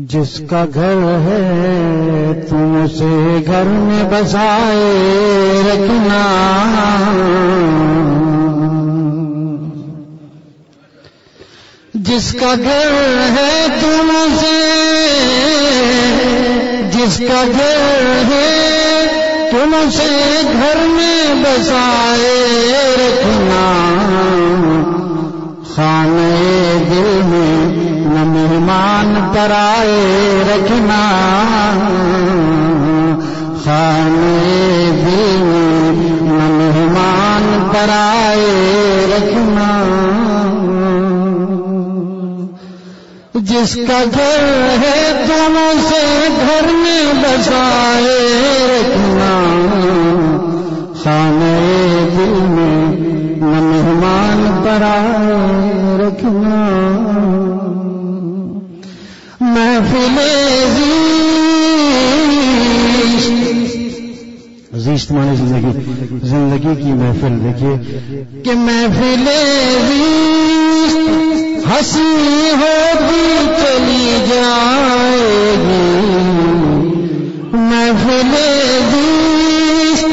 جس کا گھر ہے تم اسے گھر میں بسائے رکھنا، جس کا گھر ہے تم اسے، جس کا گھر ہے تم اسے گھر میں بسائے رکھنا، خانے دل میں نہ مہمان پر آئے رکھنا، خانے دل میں نہ مہمان پر آئے رکھنا، جس کا گھر ہے تم اسے گھر میں بسائے رکھنا، خانے دل میں نہ مہمان پر آئے رکھنا، محفل زیشت مانے زندگی، زندگی کی محفل دیکھیے کہ محفل زیشت ہنسی ہوتی چلی جائے گی، محفل زیشت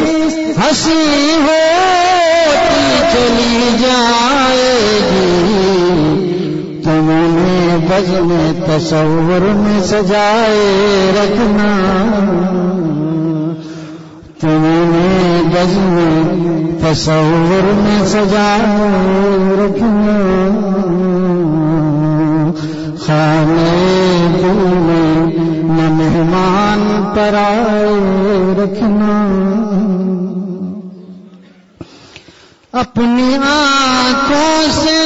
ہنسی ہوتی چلی جائے گی، تم انہیں بزم تصور میں سجائے رکھنا، تم انہیں بزم تصور میں سجائے رکھنا، خانے دل میں نہ مہمان پر آئے رکھنا، اپنی آنکھوں سے،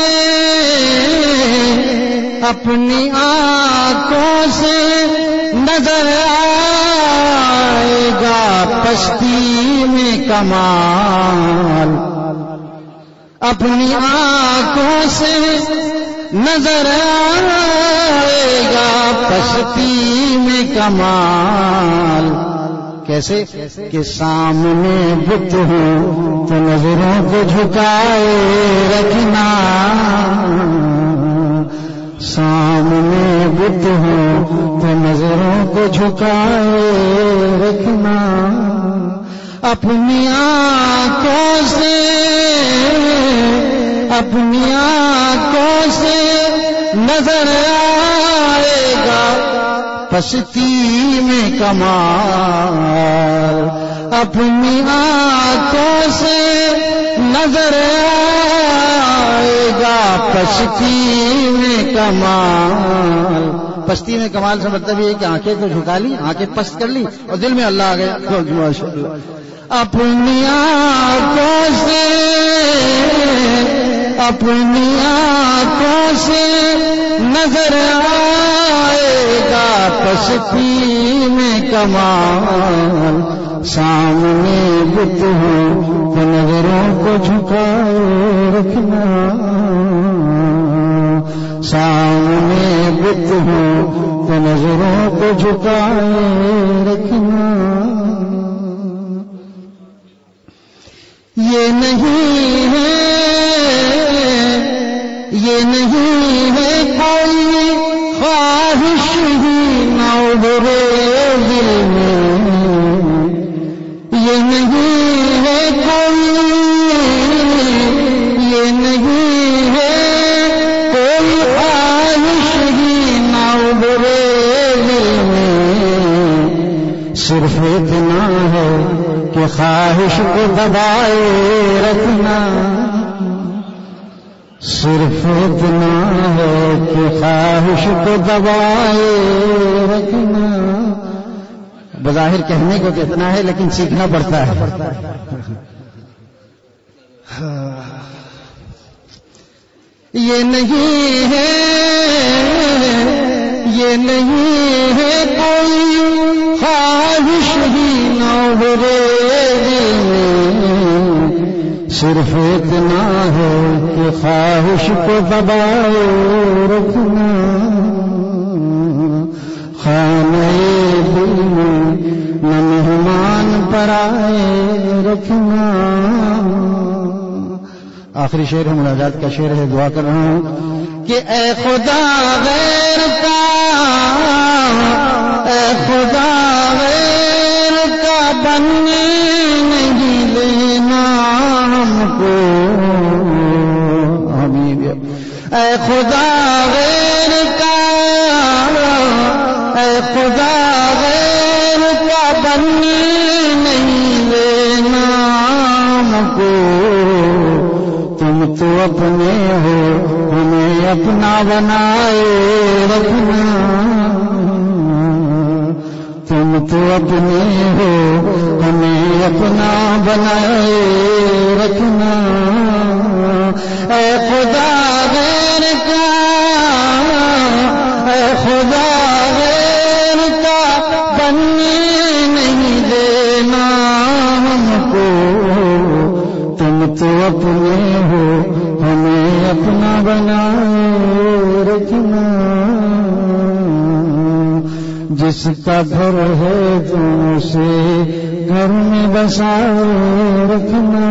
اپنی آنکھوں سے نظر آئے گا پستی میں کمال، اپنی آنکھوں سے نظر آئے گا پستی میں کمال، کیسے کہ سامنے بت ہو تو نظروں کو جھکائے رکھنا، سامنے بت ہو تو نظروں کو جھکائے رکھنا، اپنی آنکھوں سے، اپنی آنکھوں سے نظر آئے گا پستی میں کمال، اپنی آنکھوں سے نظر آئے گا پستی میں کمال، پستی میں کمال سے مطلب یہ کہ آنکھیں کو جھکا لی، آنکھیں پست کر لی اور دل میں اللہ آ گیا، ماشاءاللہ، اپنی آنکھوں سے، اپنی آنکھوں سے نظر آئے گا پستی میں کمال، سامنے بت ہو تو نظروں کو جھکائے رکھنا، سامنے بت ہو تو نظروں کو جھکائے رکھنا، یہ نہیں ہے، یہ نہیں ہے کوئی خواہش ہی نہ ابھرے دل میں، یہ نہیں ہے کوئی، یہ نہیں ہے کوئی خواہش ہی نہ ابھرے دل میں، صرف اتنا ہے کہ خواہش کو دبائے رکھنا، صرف اتنا ہے کہ خواہش کو دبائے رکھنا، بظاہر کہنے کو کتنا ہے لیکن سیکھنا پڑتا ہے، یہ نہیں ہے، یہ نہیں ہے کوئی خواہش ہی نہ ابھرے دل میں، صرف اتنا ہے کہ خواہش کو دبائے رکھنا، خانے دل میں نہ مہمان پر آئے رکھنا، آخری شعر ہے مناجات کا شعر ہے، دعا کر رہا ہوں کہ اے خدا غیر کا اے خدا غیر کا بننے نہیں دینا ہم کو، اے خدا غیر کا، اے خدا غیر کا بننے نہیں لینا ہم کو، تم تو اپنے ہو ہمیں اپنا بنائے رکھنا، تم تو اپنے ہو ہمیں اپنا بنائے رکھنا، اے خدا غیر کا، اے خدا غیر کا بننے نہیں دینا ہم کو، تم تو اپنے ہو ہمیں اپنا بنائے رکھنا، جس کا گھر ہے تم سے گھر میں بسائے رکھنا،